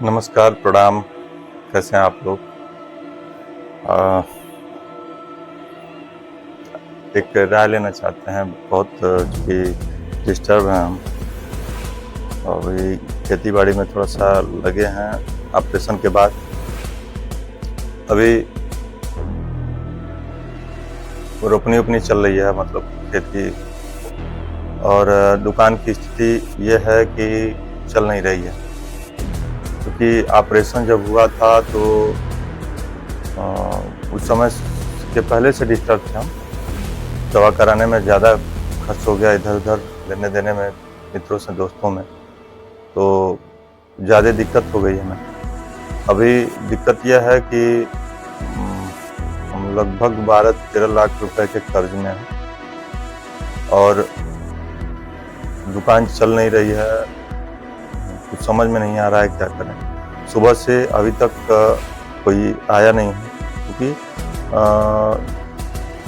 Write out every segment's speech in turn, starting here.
नमस्कार, प्रणाम। कैसे हैं आप लोग? अ, एक राय लेना चाहते हैं। बहुत चूँकि डिस्टर्ब हैं हम। अभी खेती-बाड़ी में थोड़ा-सा लगे हैं ऑपरेशन के बाद। अभी रोपनी-वोपनी चल रही है, मतलब खेत की। और दुकान की स्थिति ये है कि चल नहीं रही है। क्योंकि ऑपरेशन जब हुआ था तो उस समय के पहले से डिस्टर्ब थे हम। दवा कराने में ज़्यादा खर्च हो गया, इधर-उधर लेने-देने में, मित्रों से, दोस्तों में, तो ज़्यादा दिक्कत हो गई हमें। अभी दिक्कत यह है कि हम लगभग 12-13 लाख रुपए के कर्ज में हैं और दुकान चल नहीं रही है। कुछ समझ में नहीं आ रहा है क्या करें। सुबह से अभी तक कोई आया नहीं है, क्योंकि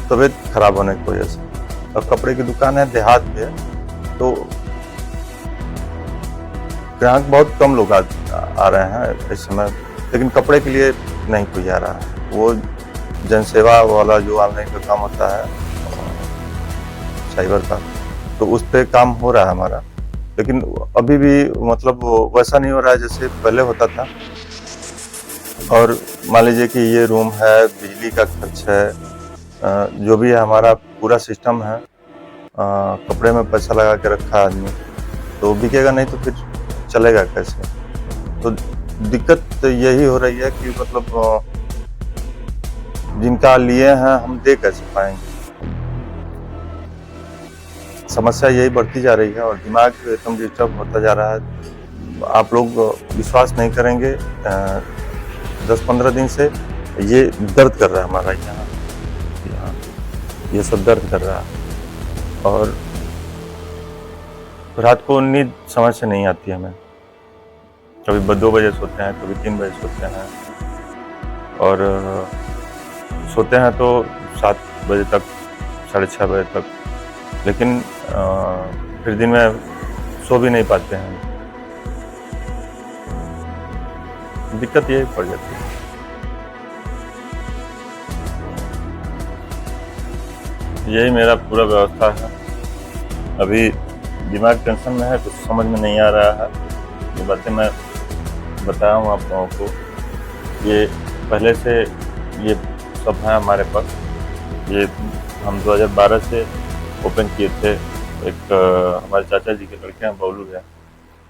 तबीयत खराब होने की वजह से। अब कपड़े की दुकान है, देहात पे है, तो ग्राहक बहुत कम लोग आ रहे हैं इस समय। लेकिन कपड़े के लिए नहीं कोई आ रहा है। वो जनसेवा वाला जो ऑनलाइन का काम होता है, साइबर का, तो उस पे काम हो रहा है हमारा। लेकिन अभी भी मतलब वैसा नहीं हो रहा है जैसे पहले होता था। और मान लीजिए कि ये रूम है, बिजली का खर्च है, जो भी है हमारा पूरा सिस्टम है। कपड़े में पैसा लगा के रखा है आदमी, तो बिकेगा नहीं तो फिर चलेगा कैसे? तो दिक्कत यही हो रही है कि मतलब जिनका लिए हैं हम दे कैसे पाएंगे? समस्या यही बढ़ती जा रही है और दिमाग एकदम डिस्टर्ब होता जा रहा है। आप लोग विश्वास नहीं करेंगे, 10-15 दिन से ये दर्द कर रहा है हमारा यहाँ यहाँ ये सब दर्द कर रहा है। और रात को नींद समझ से नहीं आती हमें। कभी 2 बजे सोते हैं, कभी 3 बजे सोते हैं, और सोते हैं तो 7 बजे तक, 6:30 बजे तक। लेकिन फिर दिन में सो भी नहीं पाते हैं। दिक्कत यही पड़ जाती है। यही मेरा पूरा व्यवस्था है। अभी दिमाग टेंशन में है, कुछ समझ में नहीं आ रहा है। ये बातें मैं बताया हूँ आप लोगों को। ये पहले से ये सब है हमारे पास। ये हम 2012 से ओपन किए थे। एक हमारे चाचा जी के लड़के हैं, बबलू भैया,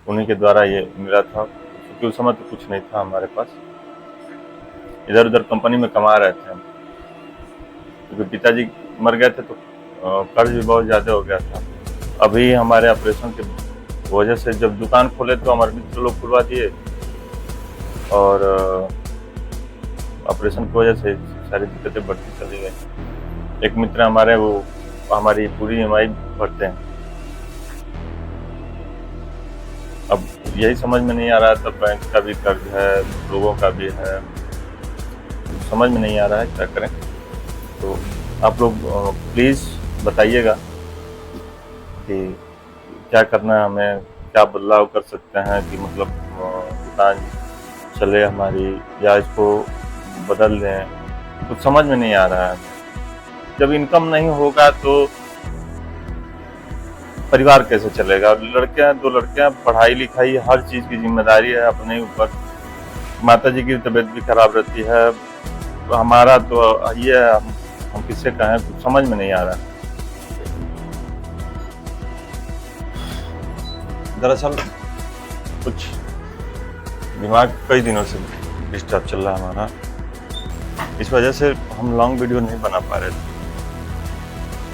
उन्हीं के द्वारा ये मिला था। क्योंकि उस समय तो कुछ नहीं था हमारे पास, इधर उधर कंपनी में कमा रहे थे हम। क्योंकि पिताजी मर गए थे तो कर्ज भी बहुत ज़्यादा हो गया था। अभी हमारे ऑपरेशन के वजह से जब दुकान खोले तो हमारे मित्र लोग खुलवा दिए, और ऑपरेशन की वजह से सारी दिक्कतें बढ़ती चली गई। एक मित्र हमारे, वो हमारी पूरी EMI भरते हैं। अब यही समझ में नहीं आ रहा था, बैंक का भी कर्ज है, लोगों का भी है, समझ में नहीं आ रहा है क्या करें। तो आप लोग प्लीज़ बताइएगा कि क्या करना है हमें, क्या बदलाव कर सकते हैं कि मतलब दुकान चले हमारी, या इसको बदल दें। कुछ समझ में नहीं आ रहा है। जब इनकम नहीं होगा तो परिवार कैसे चलेगा? लड़के हैं, 2 लड़के हैं, पढ़ाई लिखाई हर चीज़ की जिम्मेदारी है अपने ऊपर। माता जी की तबीयत भी खराब रहती है। हमारा तो ये है, हम किससे कहें, कुछ समझ में नहीं आ रहा। दरअसल कुछ दिमाग कई दिनों से डिस्टर्ब चल रहा है हमारा। इस वजह से हम लॉन्ग वीडियो नहीं बना पा रहे थे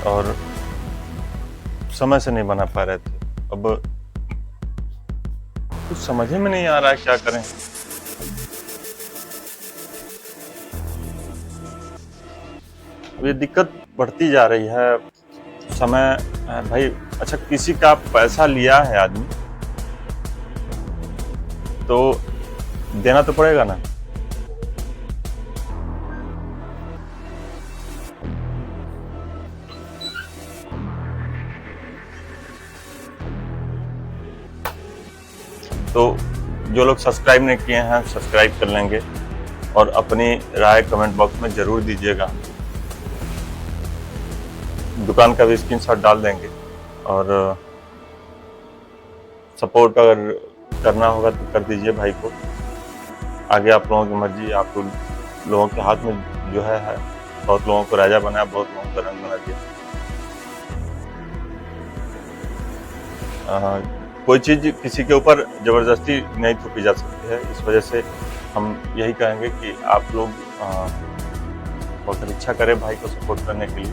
और समय से नहीं बना पा रहे थे। अब कुछ समझ में नहीं आ रहा है क्या करें। अब ये दिक्कत बढ़ती जा रही है। समय भाई, अच्छा किसी का पैसा लिया है आदमी तो देना तो पड़ेगा ना। तो जो लोग सब्सक्राइब नहीं किए हैं सब्सक्राइब कर लेंगे और अपनी राय कमेंट बॉक्स में ज़रूर दीजिएगा। दुकान का भी स्क्रीनशॉट डाल देंगे और सपोर्ट अगर करना होगा तो कर दीजिए भाई को। आगे आप लोगों की मर्जी, आप लोगों के हाथ में जो है बहुत लोगों को राजा बनाया, बहुत लोगों को रंग बना दिया। कोई चीज़ किसी के ऊपर ज़बरदस्ती नहीं थोपी जा सकती है। इस वजह से हम यही कहेंगे कि आप लोग बहुत इच्छा करें भाई को सपोर्ट करने के लिए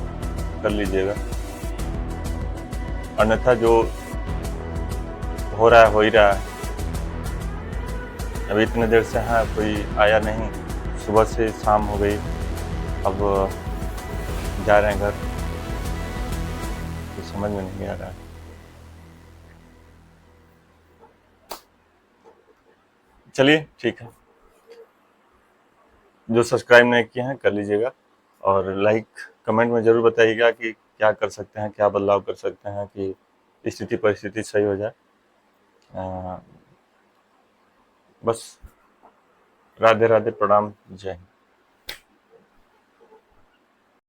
कर लीजिएगा, अन्यथा जो हो रहा है हो ही रहा है। अभी इतने देर से कोई आया नहीं, सुबह से शाम हो गई, अब जा रहे हैं घर, तो समझ में नहीं आ रहा है। चलिए ठीक है, जो सब्सक्राइब नहीं किए हैं कर लीजिएगा और लाइक कमेंट में ज़रूर बताइएगा कि क्या कर सकते हैं, क्या बदलाव कर सकते हैं कि स्थिति परिस्थिति सही हो जाए। बस राधे राधे, प्रणाम, जय हिंद।